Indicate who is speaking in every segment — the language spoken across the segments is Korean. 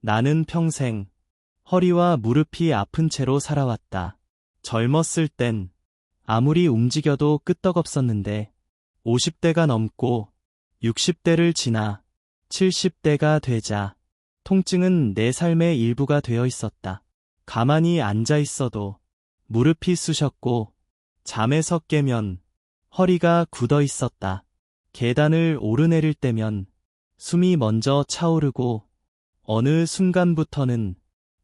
Speaker 1: 나는 평생 허리와 무릎이 아픈 채로 살아왔다. 젊었을 땐 아무리 움직여도 끄떡없었는데 50대가 넘고 60대를 지나 70대가 되자 통증은 내 삶의 일부가 되어 있었다. 가만히 앉아 있어도 무릎이 쑤셨고 잠에서 깨면 허리가 굳어 있었다. 계단을 오르내릴 때면 숨이 먼저 차오르고 어느 순간부터는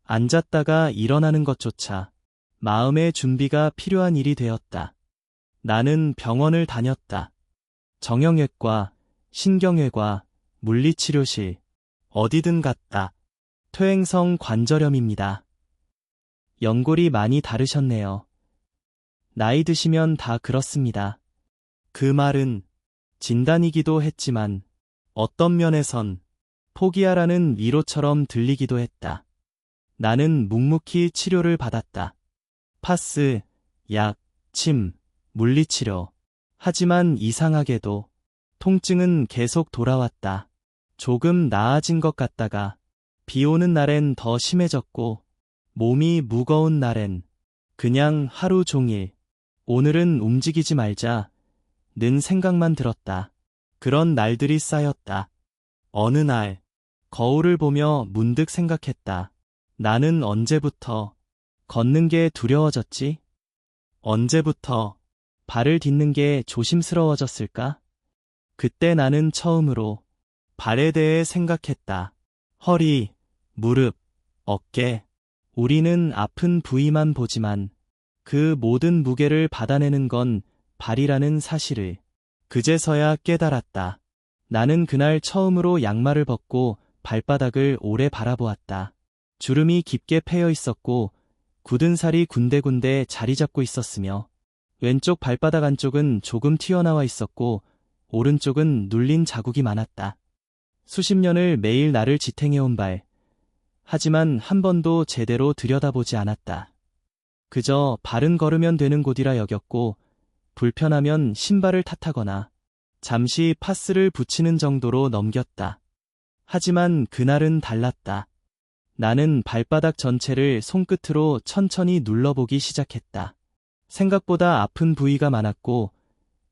Speaker 1: 앉았다가 일어나는 것조차 마음의 준비가 필요한 일이 되었다. 나는 병원을 다녔다. 정형외과, 신경외과, 물리치료실, 어디든 갔다. 퇴행성 관절염입니다. 연골이 많이 다르셨네요. 나이 드시면 다 그렇습니다. 그 말은 진단이기도 했지만 어떤 면에선 포기하라는 위로처럼 들리기도 했다. 나는 묵묵히 치료를 받았다. 파스, 약, 침, 물리치료. 하지만 이상하게도 통증은 계속 돌아왔다. 조금 나아진 것 같다가 비 오는 날엔 더 심해졌고 몸이 무거운 날엔 그냥 하루 종일 오늘은 움직이지 말자 는 생각만 들었다. 그런 날들이 쌓였다. 어느 날 거울을 보며 문득 생각했다. 나는 언제부터 걷는 게 두려워졌지? 언제부터 발을 딛는 게 조심스러워졌을까? 그때 나는 처음으로 발에 대해 생각했다. 허리, 무릎, 어깨. 우리는 아픈 부위만 보지만 그 모든 무게를 받아내는 건 발이라는 사실을 그제서야 깨달았다. 나는 그날 처음으로 양말을 벗고 발바닥을 오래 바라보았다. 주름이 깊게 패여 있었고 굳은 살이 군데군데 자리 잡고 있었으며 왼쪽 발바닥 안쪽은 조금 튀어나와 있었고 오른쪽은 눌린 자국이 많았다. 수십 년을 매일 나를 지탱해온 발. 하지만 한 번도 제대로 들여다보지 않았다. 그저 발은 걸으면 되는 곳이라 여겼고 불편하면 신발을 탓하거나 잠시 파스를 붙이는 정도로 넘겼다. 하지만 그날은 달랐다. 나는 발바닥 전체를 손끝으로 천천히 눌러보기 시작했다. 생각보다 아픈 부위가 많았고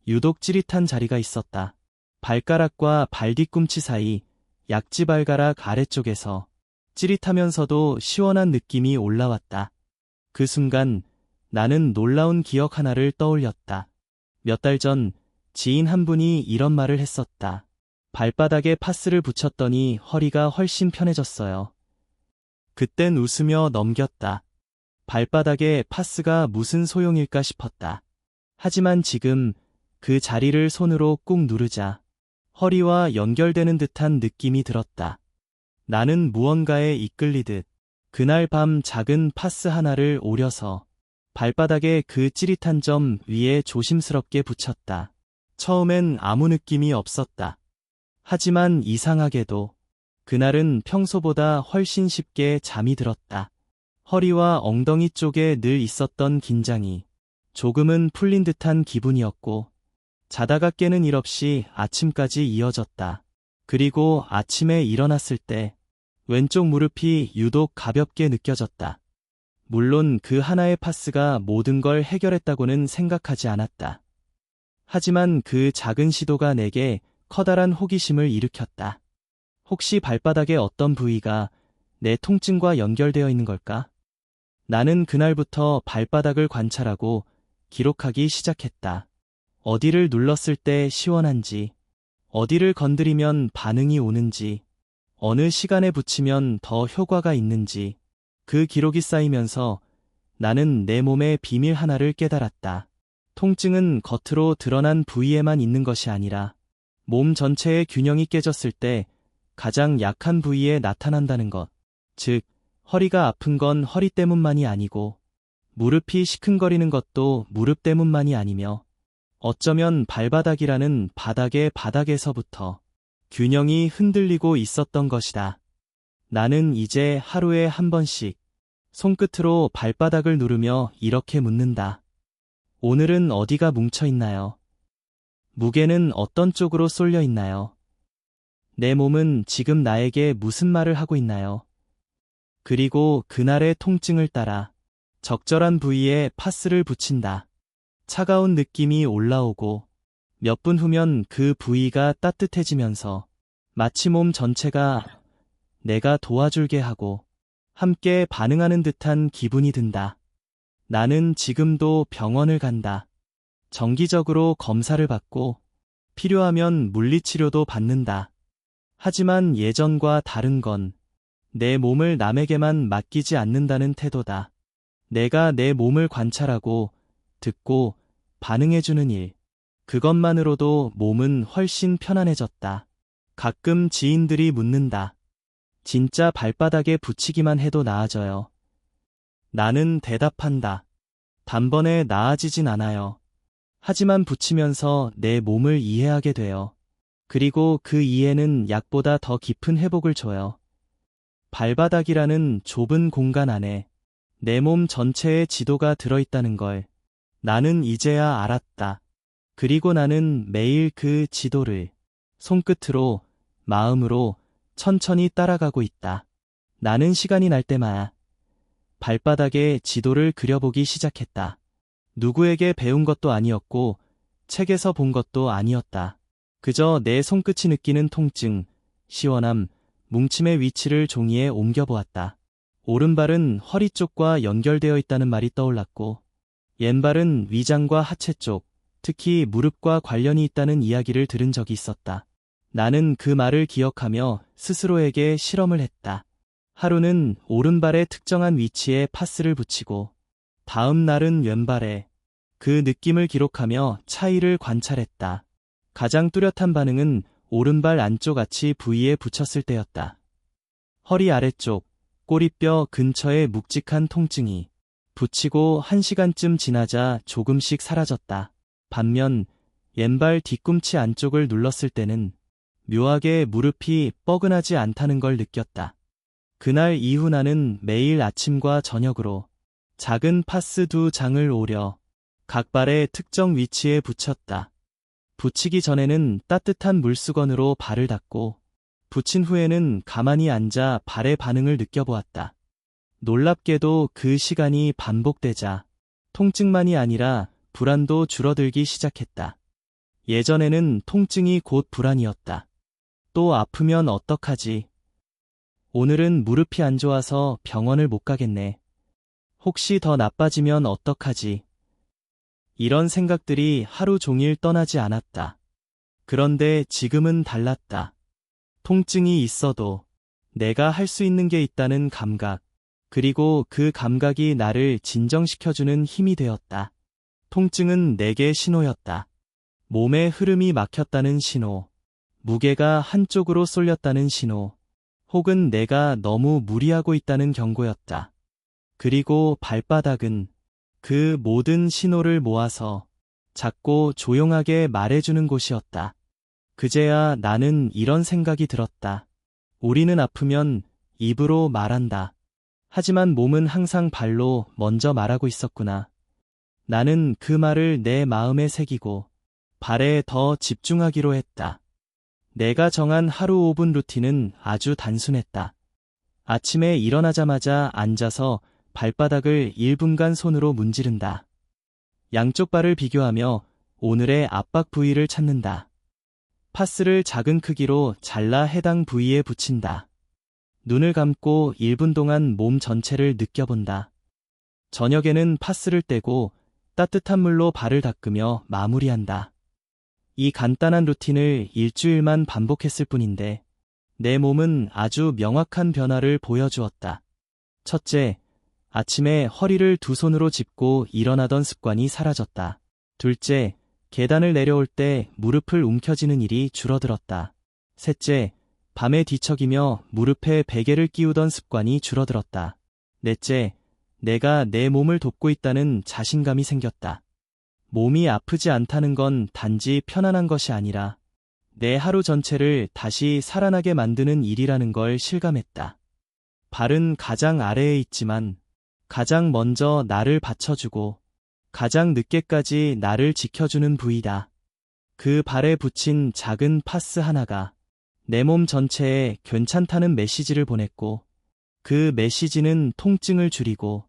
Speaker 1: 유독 찌릿한 자리가 있었다. 발가락과 발뒤꿈치 사이 약지발가락 아래쪽에서 찌릿하면서도 시원한 느낌이 올라왔다. 그 순간 나는 놀라운 기억 하나를 떠올렸다. 몇 달 전 지인 한 분이 이런 말을 했었다. 발바닥에 파스를 붙였더니 허리가 훨씬 편해졌어요. 그땐 웃으며 넘겼다. 발바닥에 파스가 무슨 소용일까 싶었다. 하지만 지금 그 자리를 손으로 꾹 누르자 허리와 연결되는 듯한 느낌이 들었다. 나는 무언가에 이끌리듯 그날 밤 작은 파스 하나를 오려서 발바닥의 그 찌릿한 점 위에 조심스럽게 붙였다. 처음엔 아무 느낌이 없었다. 하지만 이상하게도 그날은 평소보다 훨씬 쉽게 잠이 들었다. 허리와 엉덩이 쪽에 늘 있었던 긴장이 조금은 풀린 듯한 기분이었고 자다가 깨는 일 없이 아침까지 이어졌다. 그리고 아침에 일어났을 때 왼쪽 무릎이 유독 가볍게 느껴졌다. 물론 그 하나의 파스가 모든 걸 해결했다고는 생각하지 않았다. 하지만 그 작은 시도가 내게 커다란 호기심을 일으켰다. 혹시 발바닥의 어떤 부위가 내 통증과 연결되어 있는 걸까? 나는 그날부터 발바닥을 관찰하고 기록하기 시작했다. 어디를 눌렀을 때 시원한지, 어디를 건드리면 반응이 오는지, 어느 시간에 붙이면 더 효과가 있는지, 그 기록이 쌓이면서 나는 내 몸의 비밀 하나를 깨달았다. 통증은 겉으로 드러난 부위에만 있는 것이 아니라 몸 전체의 균형이 깨졌을 때 가장 약한 부위에 나타난다는 것. 즉, 허리가 아픈 건 허리 때문만이 아니고 무릎이 시큰거리는 것도 무릎 때문만이 아니며 어쩌면 발바닥이라는 바닥의 바닥에서부터 균형이 흔들리고 있었던 것이다. 나는 이제 하루에 한 번씩 손끝으로 발바닥을 누르며 이렇게 묻는다. 오늘은 어디가 뭉쳐 있나요? 무게는 어떤 쪽으로 쏠려 있나요? 내 몸은 지금 나에게 무슨 말을 하고 있나요? 그리고 그날의 통증을 따라 적절한 부위에 파스를 붙인다. 차가운 느낌이 올라오고 몇 분 후면 그 부위가 따뜻해지면서 마치 몸 전체가 내가 도와줄게 하고 함께 반응하는 듯한 기분이 든다. 나는 지금도 병원을 간다. 정기적으로 검사를 받고 필요하면 물리치료도 받는다. 하지만 예전과 다른 건 내 몸을 남에게만 맡기지 않는다는 태도다. 내가 내 몸을 관찰하고 듣고 반응해주는 일. 그것만으로도 몸은 훨씬 편안해졌다. 가끔 지인들이 묻는다. 진짜 발바닥에 붙이기만 해도 나아져요. 나는 대답한다. 단번에 나아지진 않아요. 하지만 붙이면서 내 몸을 이해하게 돼요. 그리고 그 이해는 약보다 더 깊은 회복을 줘요. 발바닥이라는 좁은 공간 안에 내 몸 전체의 지도가 들어있다는 걸 나는 이제야 알았다. 그리고 나는 매일 그 지도를 손끝으로, 마음으로 천천히 따라가고 있다. 나는 시간이 날 때마다 발바닥에 지도를 그려보기 시작했다. 누구에게 배운 것도 아니었고 책에서 본 것도 아니었다. 그저 내 손끝이 느끼는 통증, 시원함, 뭉침의 위치를 종이에 옮겨보았다. 오른발은 허리 쪽과 연결되어 있다는 말이 떠올랐고 왼발은 위장과 하체 쪽, 특히 무릎과 관련이 있다는 이야기를 들은 적이 있었다. 나는 그 말을 기억하며 스스로에게 실험을 했다. 하루는 오른발의 특정한 위치에 파스를 붙이고 다음 날은 왼발에 그 느낌을 기록하며 차이를 관찰했다. 가장 뚜렷한 반응은 오른발 안쪽 아치 부위에 붙였을 때였다. 허리 아래쪽, 꼬리뼈 근처의 묵직한 통증이 붙이고 1시간쯤 지나자 조금씩 사라졌다. 반면 왼발 뒤꿈치 안쪽을 눌렀을 때는 묘하게 무릎이 뻐근하지 않다는 걸 느꼈다. 그날 이후 나는 매일 아침과 저녁으로 작은 파스 2장을 오려 각 발의 특정 위치에 붙였다. 붙이기 전에는 따뜻한 물수건으로 발을 닦고 붙인 후에는 가만히 앉아 발의 반응을 느껴보았다. 놀랍게도 그 시간이 반복되자 통증만이 아니라 불안도 줄어들기 시작했다. 예전에는 통증이 곧 불안이었다. 또 아프면 어떡하지? 오늘은 무릎이 안 좋아서 병원을 못 가겠네. 혹시 더 나빠지면 어떡하지? 이런 생각들이 하루 종일 떠나지 않았다. 그런데 지금은 달랐다. 통증이 있어도 내가 할 수 있는 게 있다는 감각, 그리고 그 감각이 나를 진정시켜주는 힘이 되었다. 통증은 내게 신호였다. 몸의 흐름이 막혔다는 신호, 무게가 한쪽으로 쏠렸다는 신호, 혹은 내가 너무 무리하고 있다는 경고였다. 그리고 발바닥은 그 모든 신호를 모아서 작고 조용하게 말해주는 곳이었다. 그제야 나는 이런 생각이 들었다. 우리는 아프면 입으로 말한다. 하지만 몸은 항상 발로 먼저 말하고 있었구나. 나는 그 말을 내 마음에 새기고 발에 더 집중하기로 했다. 내가 정한 하루 5분 루틴은 아주 단순했다. 아침에 일어나자마자 앉아서 발바닥을 1분간 손으로 문지른다. 양쪽 발을 비교하며 오늘의 압박 부위를 찾는다. 파스를 작은 크기로 잘라 해당 부위에 붙인다. 눈을 감고 1분 동안 몸 전체를 느껴본다. 저녁에는 파스를 떼고 따뜻한 물로 발을 닦으며 마무리한다. 이 간단한 루틴을 일주일만 반복했을 뿐인데 내 몸은 아주 명확한 변화를 보여주었다. 첫째, 아침에 허리를 두 손으로 짚고 일어나던 습관이 사라졌다. 둘째, 계단을 내려올 때 무릎을 움켜쥐는 일이 줄어들었다. 셋째, 밤에 뒤척이며 무릎에 베개를 끼우던 습관이 줄어들었다. 넷째, 내가 내 몸을 돕고 있다는 자신감이 생겼다. 몸이 아프지 않다는 건 단지 편안한 것이 아니라 내 하루 전체를 다시 살아나게 만드는 일이라는 걸 실감했다. 발은 가장 아래에 있지만 가장 먼저 나를 받쳐주고 가장 늦게까지 나를 지켜주는 부위다. 그 발에 붙인 작은 파스 하나가 내 몸 전체에 괜찮다는 메시지를 보냈고 그 메시지는 통증을 줄이고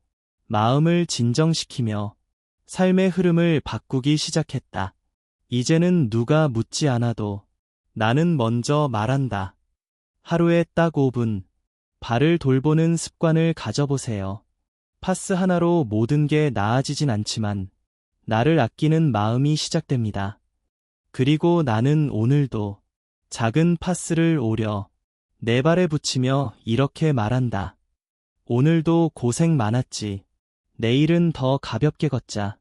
Speaker 1: 마음을 진정시키며 삶의 흐름을 바꾸기 시작했다. 이제는 누가 묻지 않아도 나는 먼저 말한다. 하루에 딱 5분, 발을 돌보는 습관을 가져보세요. 파스 하나로 모든 게 나아지진 않지만 나를 아끼는 마음이 시작됩니다. 그리고 나는 오늘도 작은 파스를 오려 내 발에 붙이며 이렇게 말한다. 오늘도 고생 많았지. 내일은 더 가볍게 걷자.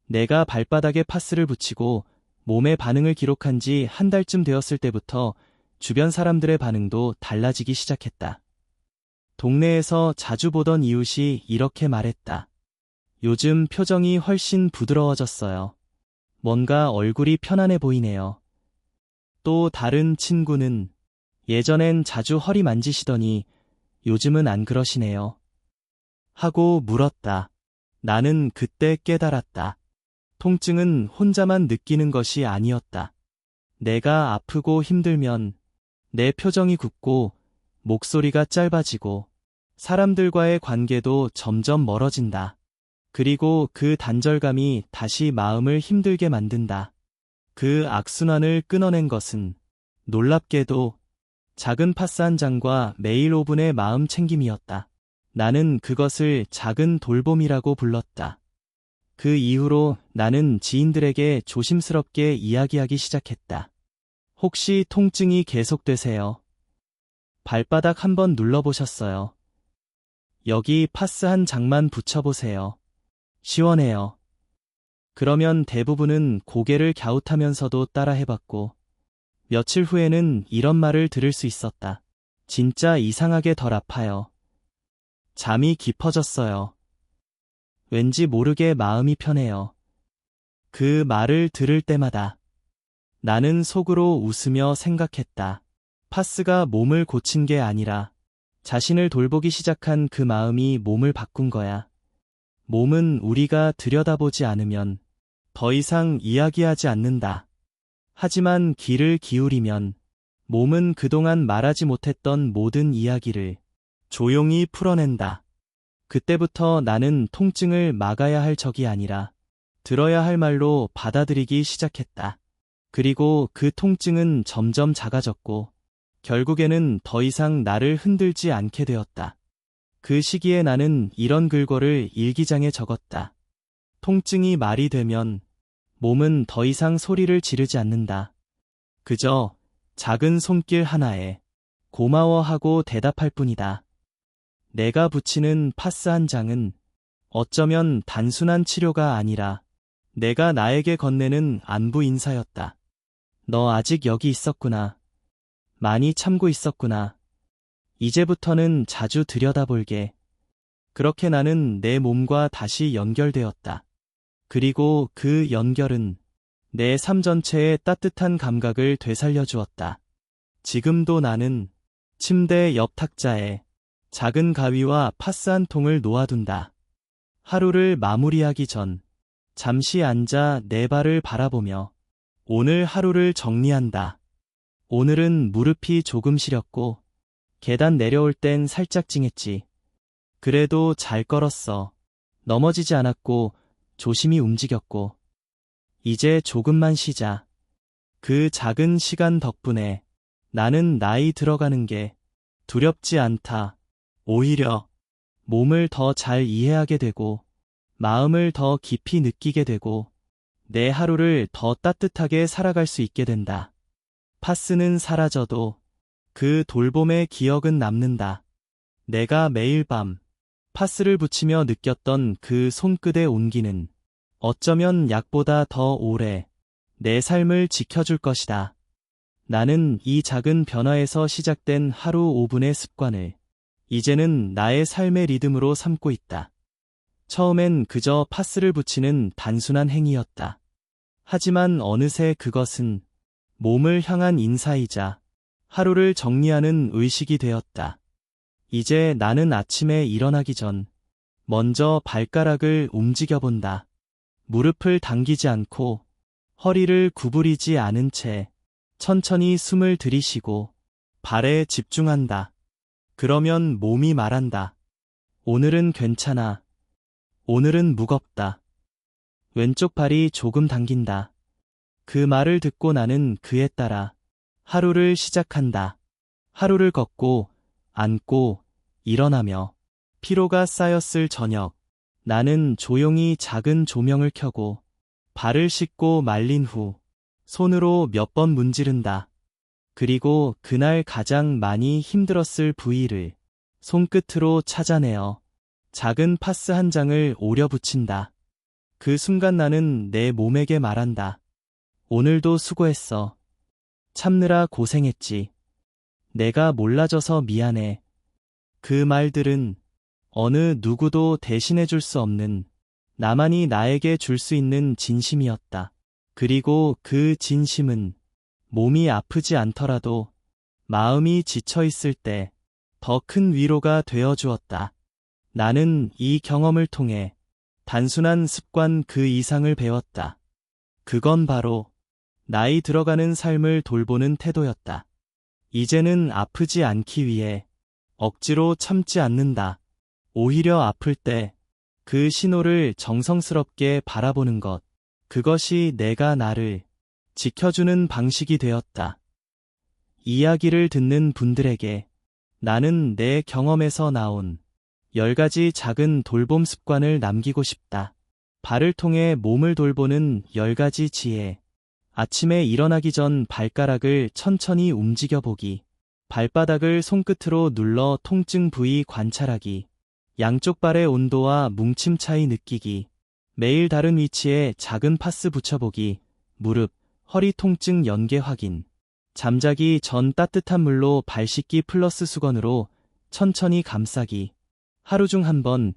Speaker 1: 내가 발바닥에 파스를 붙이고 몸의 반응을 기록한 지 한 달쯤 되었을 때부터 주변 사람들의 반응도 달라지기 시작했다. 동네에서 자주 보던 이웃이 이렇게 말했다. 요즘 표정이 훨씬 부드러워졌어요. 뭔가 얼굴이 편안해 보이네요. 또 다른 친구는 예전엔 자주 허리 만지시더니 요즘은 안 그러시네요. 하고 물었다. 나는 그때 깨달았다. 통증은 혼자만 느끼는 것이 아니었다. 내가 아프고 힘들면 내 표정이 굳고 목소리가 짧아지고 사람들과의 관계도 점점 멀어진다. 그리고 그 단절감이 다시 마음을 힘들게 만든다. 그 악순환을 끊어낸 것은 놀랍게도 작은 파스 한 장과 매일 5분의 마음 챙김이었다. 나는 그것을 작은 돌봄이라고 불렀다. 그 이후로 나는 지인들에게 조심스럽게 이야기하기 시작했다. 혹시 통증이 계속되세요? 발바닥 한번 눌러보셨어요? 여기 파스 한 장만 붙여보세요. 시원해요. 그러면 대부분은 고개를 갸웃하면서도 따라 해봤고, 며칠 후에는 이런 말을 들을 수 있었다. 진짜 이상하게 덜 아파요. 잠이 깊어졌어요. 왠지 모르게 마음이 편해요. 그 말을 들을 때마다 나는 속으로 웃으며 생각했다. 파스가 몸을 고친 게 아니라 자신을 돌보기 시작한 그 마음이 몸을 바꾼 거야. 몸은 우리가 들여다보지 않으면 더 이상 이야기하지 않는다. 하지만 귀를 기울이면 몸은 그동안 말하지 못했던 모든 이야기를 조용히 풀어낸다. 그때부터 나는 통증을 막아야 할 적이 아니라 들어야 할 말로 받아들이기 시작했다. 그리고 그 통증은 점점 작아졌고 결국에는 더 이상 나를 흔들지 않게 되었다. 그 시기에 나는 이런 글거를 일기장에 적었다. 통증이 말이 되면 몸은 더 이상 소리를 지르지 않는다. 그저 작은 손길 하나에 고마워하고 대답할 뿐이다. 내가 붙이는 파스 한 장은 어쩌면 단순한 치료가 아니라 내가 나에게 건네는 안부 인사였다. 너 아직 여기 있었구나. 많이 참고 있었구나. 이제부터는 자주 들여다볼게. 그렇게 나는 내 몸과 다시 연결되었다. 그리고 그 연결은 내 삶 전체의 따뜻한 감각을 되살려 주었다. 지금도 나는 침대 옆 탁자에 작은 가위와 파스 한 통을 놓아둔다. 하루를 마무리하기 전 잠시 앉아 내 발을 바라보며 오늘 하루를 정리한다. 오늘은 무릎이 조금 시렸고 계단 내려올 땐 살짝 찡했지. 그래도 잘 걸었어. 넘어지지 않았고 조심히 움직였고. 이제 조금만 쉬자. 그 작은 시간 덕분에 나는 나이 들어가는 게 두렵지 않다. 오히려 몸을 더 잘 이해하게 되고 마음을 더 깊이 느끼게 되고 내 하루를 더 따뜻하게 살아갈 수 있게 된다. 파스는 사라져도 그 돌봄의 기억은 남는다. 내가 매일 밤 파스를 붙이며 느꼈던 그 손끝의 온기는 어쩌면 약보다 더 오래 내 삶을 지켜줄 것이다. 나는 이 작은 변화에서 시작된 하루 5분의 습관을 이제는 나의 삶의 리듬으로 삼고 있다. 처음엔 그저 파스를 붙이는 단순한 행위였다. 하지만 어느새 그것은 몸을 향한 인사이자 하루를 정리하는 의식이 되었다. 이제 나는 아침에 일어나기 전 먼저 발가락을 움직여본다. 무릎을 당기지 않고 허리를 구부리지 않은 채 천천히 숨을 들이쉬고 발에 집중한다. 그러면 몸이 말한다. 오늘은 괜찮아. 오늘은 무겁다. 왼쪽 발이 조금 당긴다. 그 말을 듣고 나는 그에 따라 하루를 시작한다. 하루를 걷고, 앉고, 일어나며 피로가 쌓였을 저녁, 나는 조용히 작은 조명을 켜고 발을 씻고 말린 후 손으로 몇 번 문지른다. 그리고 그날 가장 많이 힘들었을 부위를 손끝으로 찾아내어 작은 파스 한 장을 오려 붙인다. 그 순간 나는 내 몸에게 말한다. 오늘도 수고했어. 참느라 고생했지. 내가 몰라줘서 미안해. 그 말들은 어느 누구도 대신해 줄 수 없는 나만이 나에게 줄 수 있는 진심이었다. 그리고 그 진심은 몸이 아프지 않더라도 마음이 지쳐 있을 때 더 큰 위로가 되어 주었다. 나는 이 경험을 통해 단순한 습관 그 이상을 배웠다. 그건 바로 나이 들어가는 삶을 돌보는 태도였다. 이제는 아프지 않기 위해 억지로 참지 않는다. 오히려 아플 때 그 신호를 정성스럽게 바라보는 것, 그것이 내가 나를 지켜주는 방식이 되었다. 이야기를 듣는 분들에게 나는 내 경험에서 나온 10가지 작은 돌봄 습관을 남기고 싶다. 발을 통해 몸을 돌보는 10가지 지혜. 아침에 일어나기 전 발가락을 천천히 움직여보기. 발바닥을 손끝으로 눌러 통증 부위 관찰하기. 양쪽 발의 온도와 뭉침 차이 느끼기. 매일 다른 위치에 작은 파스 붙여보기. 무릎, 허리 통증 연계 확인. 잠자기 전 따뜻한 물로 발 씻기 플러스 수건으로 천천히 감싸기. 하루 중 한 번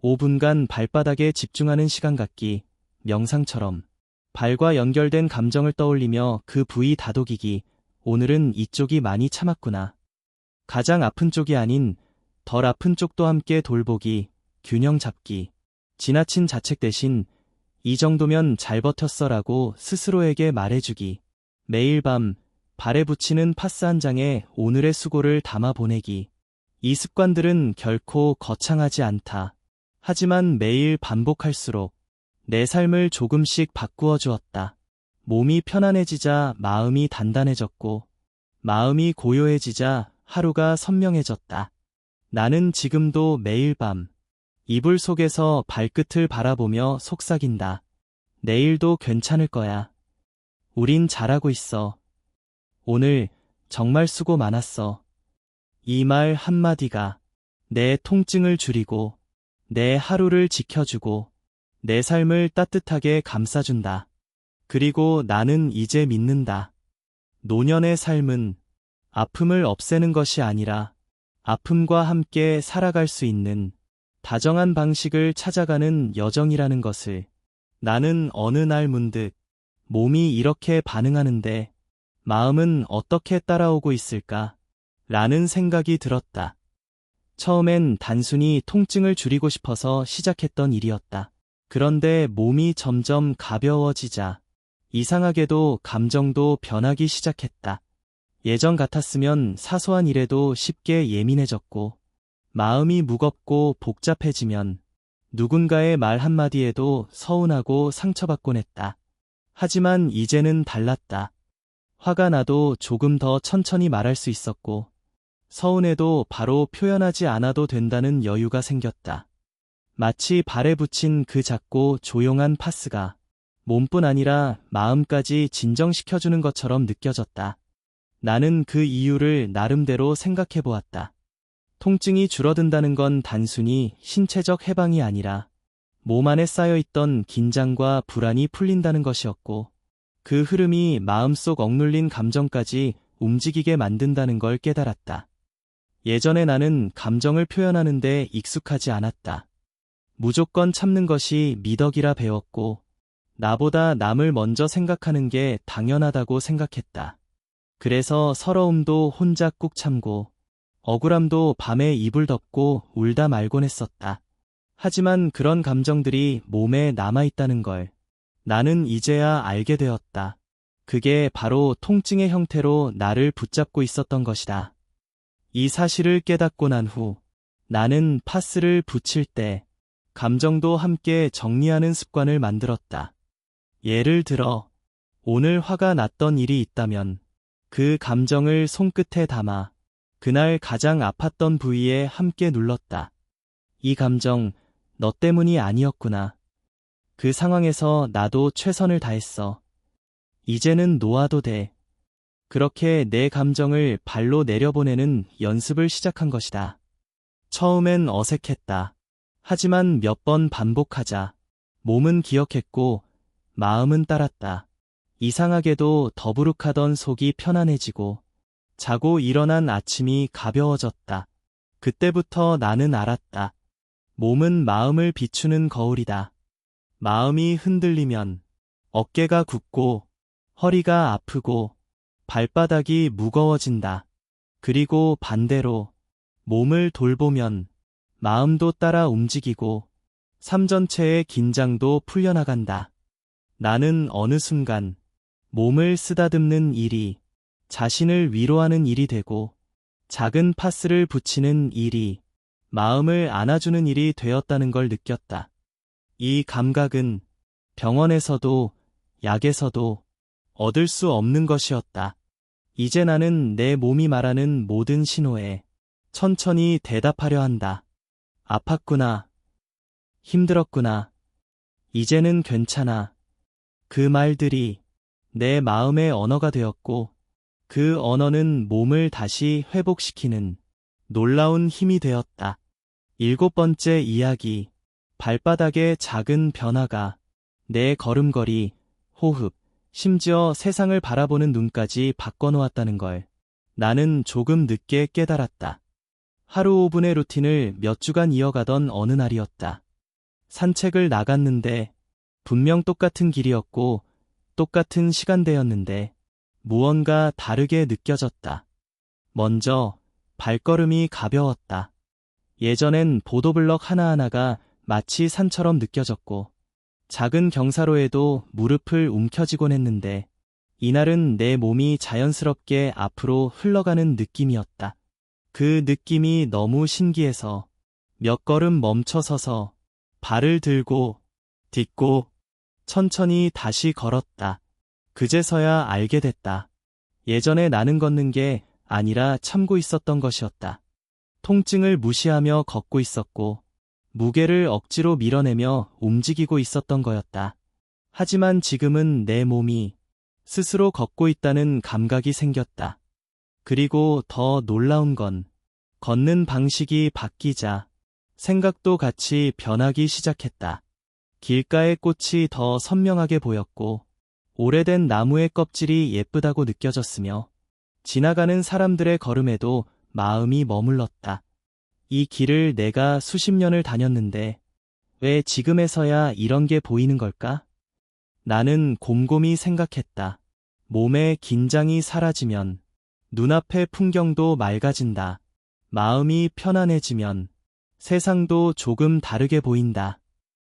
Speaker 1: 5분간 발바닥에 집중하는 시간 갖기. 명상처럼 발과 연결된 감정을 떠올리며 그 부위 다독이기. 오늘은 이쪽이 많이 참았구나. 가장 아픈 쪽이 아닌 덜 아픈 쪽도 함께 돌보기. 균형 잡기. 지나친 자책 대신 이 정도면 잘 버텼어라고 스스로에게 말해주기. 매일 밤 발에 붙이는 파스 한 장에 오늘의 수고를 담아 보내기. 이 습관들은 결코 거창하지 않다. 하지만 매일 반복할수록 내 삶을 조금씩 바꾸어 주었다. 몸이 편안해지자 마음이 단단해졌고, 마음이 고요해지자 하루가 선명해졌다. 나는 지금도 매일 밤 이불 속에서 발끝을 바라보며 속삭인다. 내일도 괜찮을 거야. 우린 잘하고 있어. 오늘 정말 수고 많았어. 이 말 한마디가 내 통증을 줄이고 내 하루를 지켜주고 내 삶을 따뜻하게 감싸준다. 그리고 나는 이제 믿는다. 노년의 삶은 아픔을 없애는 것이 아니라 아픔과 함께 살아갈 수 있는 다정한 방식을 찾아가는 여정이라는 것을. 나는 어느 날 문득 몸이 이렇게 반응하는데 마음은 어떻게 따라오고 있을까? 라는 생각이 들었다. 처음엔 단순히 통증을 줄이고 싶어서 시작했던 일이었다. 그런데 몸이 점점 가벼워지자 이상하게도 감정도 변하기 시작했다. 예전 같았으면 사소한 일에도 쉽게 예민해졌고, 마음이 무겁고 복잡해지면 누군가의 말 한마디에도 서운하고 상처받곤 했다. 하지만 이제는 달랐다. 화가 나도 조금 더 천천히 말할 수 있었고, 서운해도 바로 표현하지 않아도 된다는 여유가 생겼다. 마치 발에 붙인 그 작고 조용한 파스가 몸뿐 아니라 마음까지 진정시켜주는 것처럼 느껴졌다. 나는 그 이유를 나름대로 생각해 보았다. 통증이 줄어든다는 건 단순히 신체적 해방이 아니라 몸 안에 쌓여있던 긴장과 불안이 풀린다는 것이었고, 그 흐름이 마음속 억눌린 감정까지 움직이게 만든다는 걸 깨달았다. 예전에 나는 감정을 표현하는데 익숙하지 않았다. 무조건 참는 것이 미덕이라 배웠고, 나보다 남을 먼저 생각하는 게 당연하다고 생각했다. 그래서 서러움도 혼자 꾹 참고, 억울함도 밤에 이불 덮고 울다 말곤 했었다. 하지만 그런 감정들이 몸에 남아있다는 걸 나는 이제야 알게 되었다. 그게 바로 통증의 형태로 나를 붙잡고 있었던 것이다. 이 사실을 깨닫고 난 후 나는 파스를 붙일 때 감정도 함께 정리하는 습관을 만들었다. 예를 들어, 오늘 화가 났던 일이 있다면 그 감정을 손끝에 담아 그날 가장 아팠던 부위에 함께 눌렀다. 이 감정, 너 때문이 아니었구나. 그 상황에서 나도 최선을 다했어. 이제는 놓아도 돼. 그렇게 내 감정을 발로 내려보내는 연습을 시작한 것이다. 처음엔 어색했다. 하지만 몇 번 반복하자 몸은 기억했고 마음은 따랐다. 이상하게도 더부룩하던 속이 편안해지고 자고 일어난 아침이 가벼워졌다. 그때부터 나는 알았다. 몸은 마음을 비추는 거울이다. 마음이 흔들리면 어깨가 굳고 허리가 아프고 발바닥이 무거워진다. 그리고 반대로 몸을 돌보면 마음도 따라 움직이고 삶 전체의 긴장도 풀려나간다. 나는 어느 순간 몸을 쓰다듬는 일이 자신을 위로하는 일이 되고 작은 파스를 붙이는 일이 마음을 안아주는 일이 되었다는 걸 느꼈다. 이 감각은 병원에서도 약에서도 얻을 수 없는 것이었다. 이제 나는 내 몸이 말하는 모든 신호에 천천히 대답하려 한다. 아팠구나. 힘들었구나. 이제는 괜찮아. 그 말들이 내 마음의 언어가 되었고 그 언어는 몸을 다시 회복시키는 놀라운 힘이 되었다. 7번째 이야기. 발바닥의 작은 변화가 내 걸음걸이, 호흡, 심지어 세상을 바라보는 눈까지 바꿔놓았다는 걸 나는 조금 늦게 깨달았다. 하루 5분의 루틴을 몇 주간 이어가던 어느 날이었다. 산책을 나갔는데 분명 똑같은 길이었고 똑같은 시간대였는데 무언가 다르게 느껴졌다. 먼저 발걸음이 가벼웠다. 예전엔 보도블럭 하나하나가 마치 산처럼 느껴졌고 작은 경사로에도 무릎을 움켜쥐곤 했는데 이날은 내 몸이 자연스럽게 앞으로 흘러가는 느낌이었다. 그 느낌이 너무 신기해서 몇 걸음 멈춰서서 발을 들고 딛고 천천히 다시 걸었다. 그제서야 알게 됐다. 예전에 나는 걷는 게 아니라 참고 있었던 것이었다. 통증을 무시하며 걷고 있었고 무게를 억지로 밀어내며 움직이고 있었던 거였다. 하지만 지금은 내 몸이 스스로 걷고 있다는 감각이 생겼다. 그리고 더 놀라운 건 걷는 방식이 바뀌자 생각도 같이 변하기 시작했다. 길가의 꽃이 더 선명하게 보였고 오래된 나무의 껍질이 예쁘다고 느껴졌으며 지나가는 사람들의 걸음에도 마음이 머물렀다. 이 길을 내가 수십 년을 다녔는데 왜 지금에서야 이런 게 보이는 걸까? 나는 곰곰이 생각했다. 몸의 긴장이 사라지면 눈앞의 풍경도 맑아진다. 마음이 편안해지면 세상도 조금 다르게 보인다.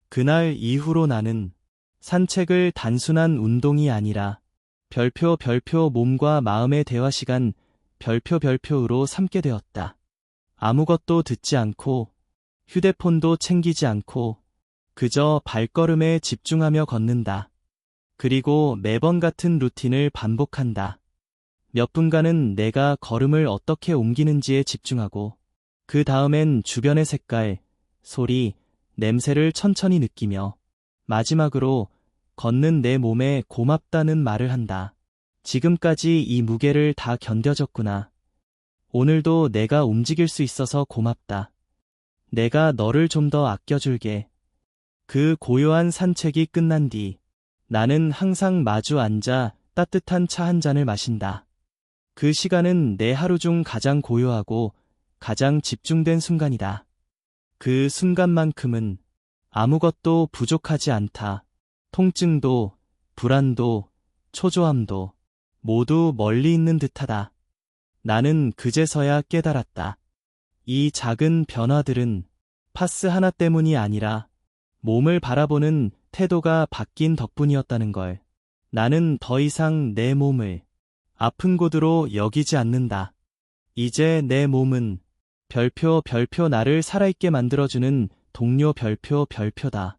Speaker 1: 그날 이후로 나는 산책을 단순한 운동이 아니라 별표 몸과 마음의 대화 시간 별표로 삼게 되었다. 아무것도 듣지 않고 휴대폰도 챙기지 않고 그저 발걸음에 집중하며 걷는다. 그리고 매번 같은 루틴을 반복한다. 몇 분간은 내가 걸음을 어떻게 옮기는지에 집중하고 그 다음엔 주변의 색깔, 소리, 냄새를 천천히 느끼며 마지막으로 걷는 내 몸에 고맙다는 말을 한다. 지금까지 이 무게를 다 견뎌줬구나. 오늘도 내가 움직일 수 있어서 고맙다. 내가 너를 좀 더 아껴줄게. 그 고요한 산책이 끝난 뒤 나는 항상 마주 앉아 따뜻한 차 한 잔을 마신다. 그 시간은 내 하루 중 가장 고요하고 가장 집중된 순간이다. 그 순간만큼은 아무것도 부족하지 않다. 통증도, 불안도, 초조함도 모두 멀리 있는 듯하다. 나는 그제서야 깨달았다. 이 작은 변화들은 파스 하나 때문이 아니라 몸을 바라보는 태도가 바뀐 덕분이었다는 걸. 나는 더 이상 내 몸을 아픈 곳으로 여기지 않는다. 이제 내 몸은 별표 나를 살아있게 만들어주는 동료 별표다.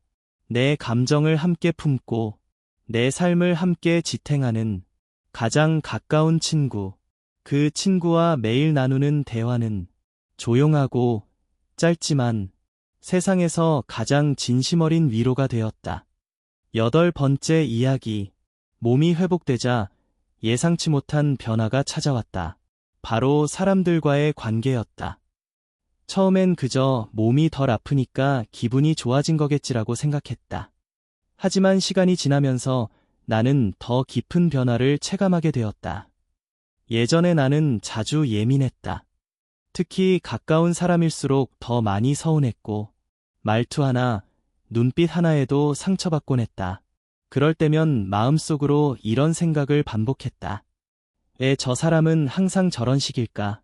Speaker 1: 내 감정을 함께 품고 내 삶을 함께 지탱하는 가장 가까운 친구. 그 친구와 매일 나누는 대화는 조용하고 짧지만 세상에서 가장 진심 어린 위로가 되었다. 8번째 이야기. 몸이 회복되자 예상치 못한 변화가 찾아왔다. 바로 사람들과의 관계였다. 처음엔 그저 몸이 덜 아프니까 기분이 좋아진 거겠지라고 생각했다. 하지만 시간이 지나면서 나는 더 깊은 변화를 체감하게 되었다. 예전에 나는 자주 예민했다. 특히 가까운 사람일수록 더 많이 서운했고, 말투 하나, 눈빛 하나에도 상처받곤 했다. 그럴 때면 마음속으로 이런 생각을 반복했다. 왜 저 사람은 항상 저런 식일까?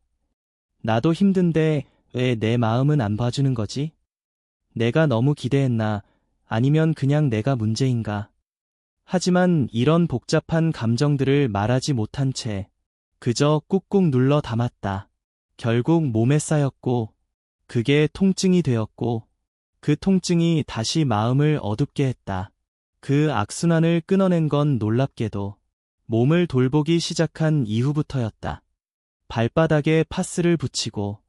Speaker 1: 나도 힘든데 왜 내 마음은 안 봐주는 거지? 내가 너무 기대했나? 아니면 그냥 내가 문제인가? 하지만 이런 복잡한 감정들을 말하지 못한 채 그저 꾹꾹 눌러 담았다. 결국 몸에 쌓였고, 그게 통증이 되었고, 그 통증이 다시 마음을 어둡게 했다. 그 악순환을 끊어낸 건 놀랍게도 몸을 돌보기 시작한 이후부터였다. 발바닥에 파스를 붙이고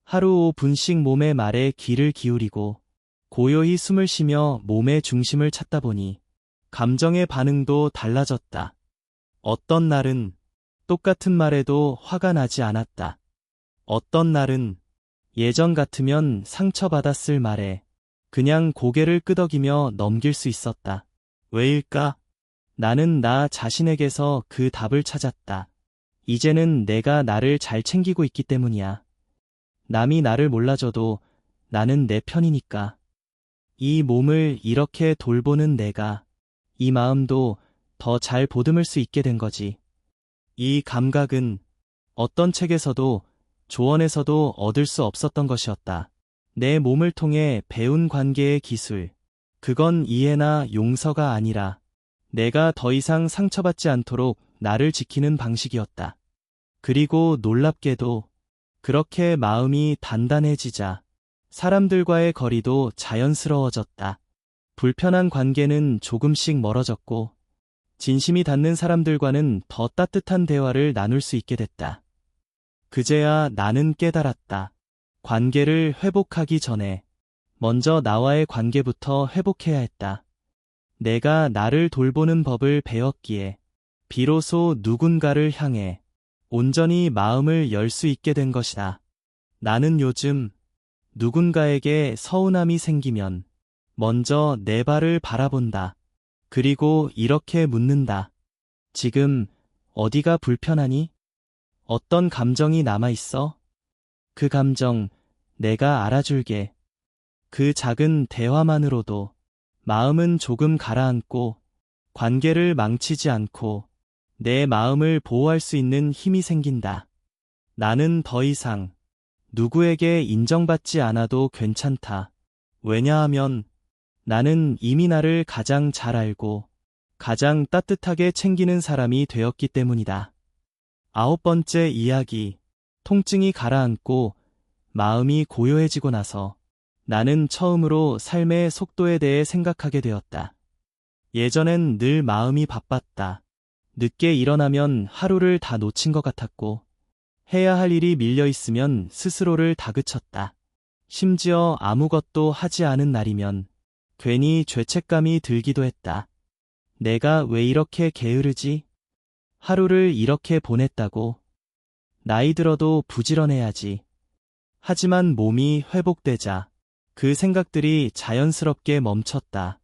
Speaker 1: 하루 5분씩 몸의 말에 귀를 기울이고 고요히 숨을 쉬며 몸의 중심을 찾다 보니 감정의 반응도 달라졌다. 어떤 날은 똑같은 말에도 화가 나지 않았다. 어떤 날은 예전 같으면 상처받았을 말에 그냥 고개를 끄덕이며 넘길 수 있었다. 왜일까? 나는 나 자신에게서 그 답을 찾았다. 이제는 내가 나를 잘 챙기고 있기 때문이야. 남이 나를 몰라줘도 나는 내 편이니까. 이 몸을 이렇게 돌보는 내가, 이 마음도 더 잘 보듬을 수 있게 된 거지. 이 감각은 어떤 책에서도 조언에서도 얻을 수 없었던 것이었다. 내 몸을 통해 배운 관계의 기술. 그건 이해나 용서가 아니라 내가 더 이상 상처받지 않도록 나를 지키는 방식이었다. 그리고 놀랍게도 그렇게 마음이 단단해지자 사람들과의 거리도 자연스러워졌다. 불편한 관계는 조금씩 멀어졌고 진심이 닿는 사람들과는 더 따뜻한 대화를 나눌 수 있게 됐다. 그제야 나는 깨달았다. 관계를 회복하기 전에 먼저 나와의 관계부터 회복해야 했다. 내가 나를 돌보는 법을 배웠기에 비로소 누군가를 향해 온전히 마음을 열 수 있게 된 것이다. 나는 요즘 누군가에게 서운함이 생기면 먼저 내 발을 바라본다. 그리고 이렇게 묻는다. 지금 어디가 불편하니? 어떤 감정이 남아있어? 그 감정 내가 알아줄게. 그 작은 대화만으로도 마음은 조금 가라앉고 관계를 망치지 않고 내 마음을 보호할 수 있는 힘이 생긴다. 나는 더 이상 누구에게 인정받지 않아도 괜찮다. 왜냐하면 나는 이미 나를 가장 잘 알고 가장 따뜻하게 챙기는 사람이 되었기 때문이다. 9번째 이야기. 통증이 가라앉고 마음이 고요해지고 나서 나는 처음으로 삶의 속도에 대해 생각하게 되었다. 예전엔 늘 마음이 바빴다. 늦게 일어나면 하루를 다 놓친 것 같았고 해야 할 일이 밀려 있으면 스스로를 다그쳤다. 심지어 아무것도 하지 않은 날이면 괜히 죄책감이 들기도 했다. 내가 왜 이렇게 게으르지? 하루를 이렇게 보냈다고? 나이 들어도 부지런해야지. 하지만 몸이 회복되자 그 생각들이 자연스럽게 멈췄다.